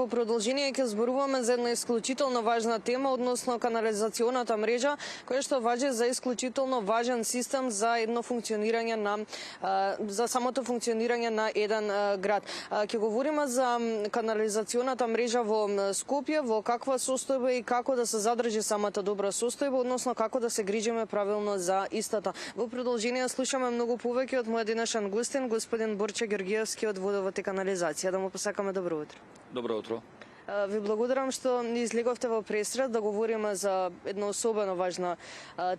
во продолжение ќе зборуваме за една исклучително важна тема, односно канализационата мрежа, која што важи за исклучително важен систем за едно функционирање за самото функционирање на еден град. Ќе говориме за канализационата мрежа во Скопје, во каква состојба и како да се задржи самата добра состојба, односно како да се грижиме правилно за истата. Во продолжение слушаме многу повеќе од мојот денешен гостин, господин Борче Георгиевски од Водовод и канализација. Да му посакаме добро утро. Добро утро. Ви благодарам што ни излеговте во пресред да говориме за една особено важна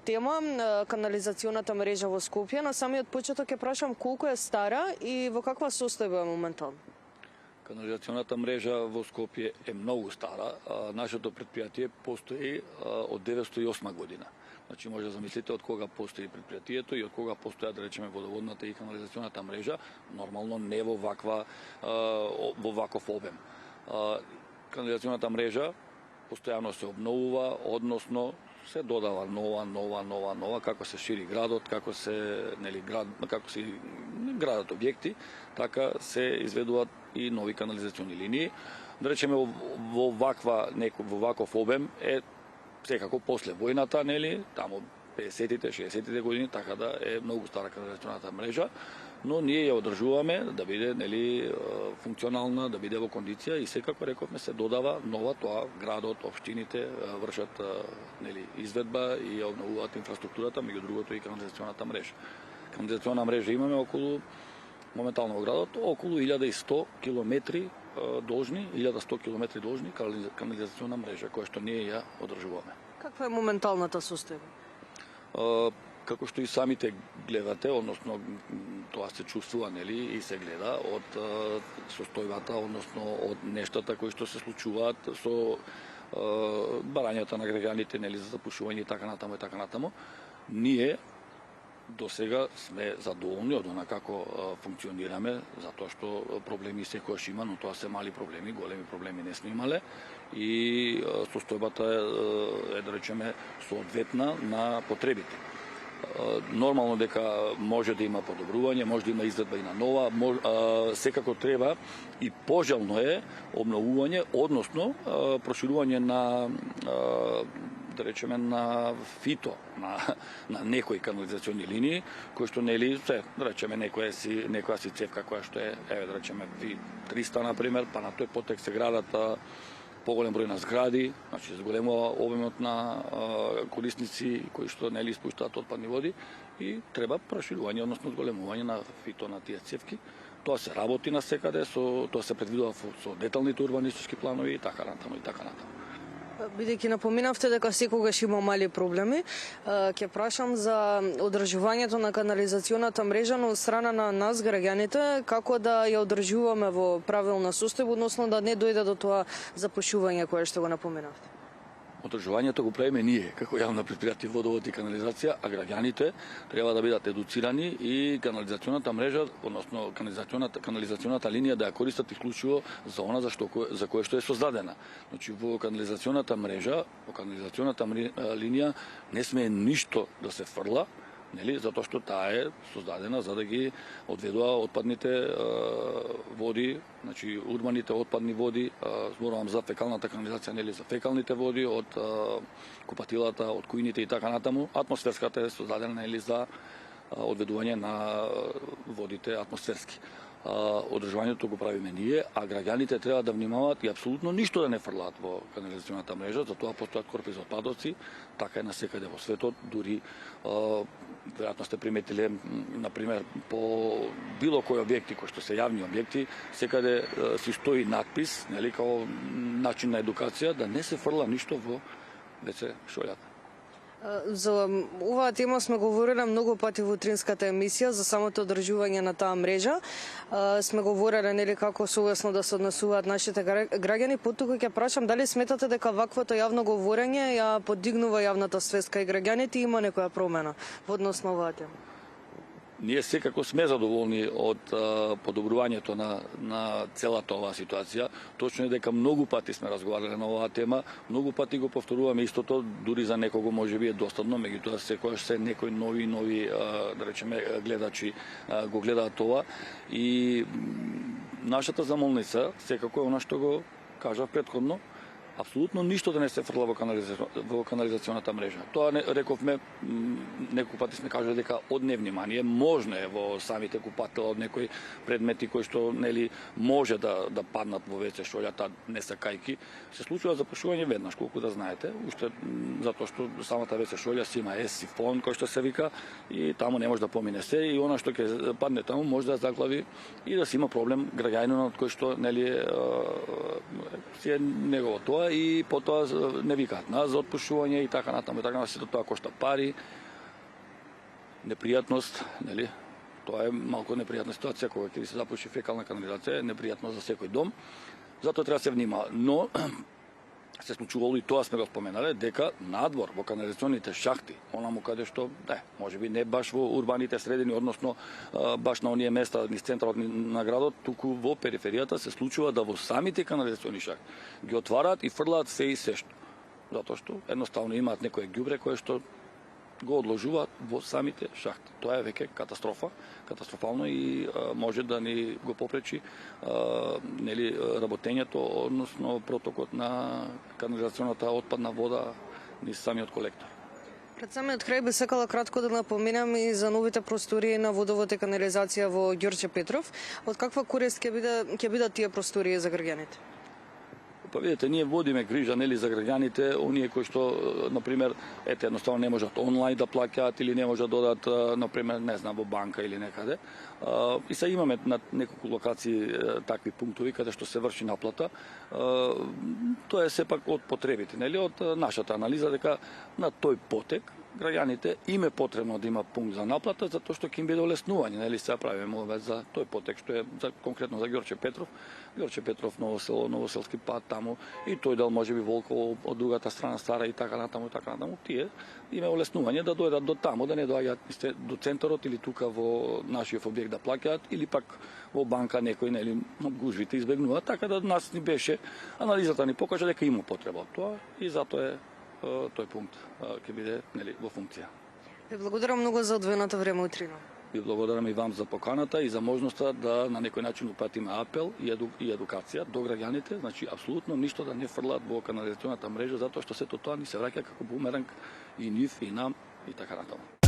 тема, канализационата мрежа во Скопје. На самиот почеток ќе прашам колку е стара и во каква состојба е моментално? Канализационата мрежа во Скопје е многу стара. Нашето претпријатие постои од 908 година. Значи може да замислите од кога постои претпријатието и од кога постојат, да речеме, водоводната и канализационата мрежа, нормално не во ваков обем. Канализационата мрежа постојано се обновува, односно се додава нова, како се шири градот, како се градат објекти, така се изведуваат и нови канализациони линии. Да речеме во ваков обем е секако после војната, нели, таму 50-тите, 60-тите години, така да е многу стара канализационата мрежа, но ние ја одржуваме да биде, нели, функционална, да биде во кондиција и секако рековме се додава нова, тоа градот, општините вршат, нели, изведба и ја обновуваат инфраструктурата, меѓу другото и канализационата мрежа. Канализационна мрежа имаме моментално во градот околу 1100 километри должни, 1100 километри должни канализационна мрежа, која што ние ја одржуваме. Каква е моменталната состојба? Како што и самите гледате, односно тоа се чувствува, нели, и се гледа од состојбата, односно од нештата кои што се случуваат со барањата на граѓаните, нели, за запушување и така натаму. Ние до сега сме задоволни од она како функционираме, затоа што проблеми секојаш има, но тоа се мали проблеми, големи проблеми не сме имале и состојбата е, да речеме, соодветна на потребите. Нормално дека може да има подобрување, може да има изведба и на нова, секако треба и пожелно е обновување, односно проширување на, да речеме, на фито, на некои канализациони линии, кои што, нели, се, да речеме, некоја си цевка која што е, да речеме, 300, например, па на тој потек се градат поголем број на згради, значи зголемува обемот на корисници кои што, нели, испуштаат отпадни води и треба проширување, односно зголемување на фито на тие цевки. Тоа се работи на секаде, тоа се предвидува со деталните урбанистички планови и така натаму. Бидејќи напоминавте дека секогаш има мали проблеми, ќе прашам за одржувањето на канализационата мрежа, но од страна на нас, граѓаните, како да ја одржуваме во правилна состојба, односно да не дојде до тоа запушување кое што го напоминавте. Одржувањето го правиме ние, како јавно претпријатие Водовод и канализација, а граѓаните треба да бидат едуцирани и канализационата мрежа, односно канализационата линија да ја користат исклучиво за она за кое што е создадена. Значи во канализационата мрежа, во канализационата линија не сме ништо да се фрла, нели, затоа што таа е создадена за да ги одведува отпадните води, значи урбаните отпадни води, зборувам за фекалната канализација, нели, за фекалните води од купатилата, од кујните и така натаму. Атмосферската е создадена, нели, за одведување на водите атмосферски. Одржувањето го правиме ние, а граѓаните треба да внимаваат и апсолутно ништо да не фрлаат во канализационата мрежа, затоа постојат корпи за отпадоци, така е насекаде во светот, дури веројатно сте приметиле, например, по било кој објекти кои што се јавни објекти, секаде си стои надпис, нели, како начин на едукација да не се фрла ништо во WC шолјата. За оваа тема сме говориле многу пати во утринската емисија за самото одржување на таа мрежа. Сме говореле, нели, како совесно да се однесуваат нашите граѓани. Потука ќе прашам дали сметате дека ваквото јавно говорење ја подигнува јавната свест кај граѓаните и има некоја промена во однос на оваа тема? Ние секако сме задоволни од подобрувањето на целата оваа ситуација. Точно е дека многу пати сме разговарале на оваа тема, многу пати го повторуваме истото, дури за некого можеби е достапно, меѓутоа секогаш се некои нови, да речеме, гледачи го гледаат ова и нашата замолница секако е она што го кажав претходно, апсолутно ништо да не се фрла во канализационата мрежа. Тоа рековме, неколку пати сме кажали дека од невнимание можно е во самите купатела од некои предмети кои што нели може да паднат во WC шолјата не сакајки. Се случува запушување веднаш, колку да знаете, уште затоа што самата WC шолја си има сифон кој што се вика и таму не може да помине се и она што ќе падне таму може да заглави и да си има проблем граѓанинот кој што нели си е негово тоа и потоа не викаат за отпушување и така натаму, сето тоа кошта пари, непријатност, нели? Тоа е малку непријатна ситуација кога ќе се запуши фекална канализација, непријатно за секој дом. Затоа треба да се внимава, но се случувало и тоа сме го споменале дека надвор во канализационите шахти, онаму каде што можеби не баш во урбаните средини, односно баш на оние места низ центарот на градот, туку во периферијата се случува да во самите канализациони шахти ги отвараат и фрлаат се и сешто. Затоа што едноставно имаат некое ѓубре кое што го одложуваат во самите шахти. Тоа е веќе катастрофално и може да ни го попречи нели работењето, односно протокот на канализационата отпадна вода низ самиот колектор. Пред самиот крај би сакала кратко да напоменам и за новите простории на водовод и канализација во Ѓорче Петров. Од каква корист ќе бидат тие простории за граѓаните? Па видите, ние водиме грижа нели за граѓаните, оние кои што на пример едноставно не можат онлайн да плаќаат или не можат да одат на пример не знам во банка или некаде. И се имаме на неколку локации такви пунктови каде што се врши наплата. Тоа е сепак од потребите, нели од нашата анализа дека на тој потек граѓаните им е потребно да има пункт за наплата затоа што ќе им биде олеснување, нели се правиме ова за тој потек што е конкретно за Ѓорче Петров, Ново село, Новоселски пат таму и тој дел можеби Волково од другата страна Стара и така натаму. Тие има олеснување да дојдат до таму, да не доаѓаат до центарот или тука во нашиот објект да плаќаат или пак во банка некој нели гужвите избегнуваат, така да нас ни беше анализата ни покажа дека има потреба од тоа и затоа е тој пункт ќе биде нели во функција. Ви благодарам многу за одвоеното време утрина. Ви благодарам и вам за поканата и за можноста да на некој начин упатиме апел и едукација до граѓаните, значи апсолутно ништо да не фрлаат во канализационата мрежа затоа што сето тоа ни се враќа како бумеранг и нив и нам и така натаму.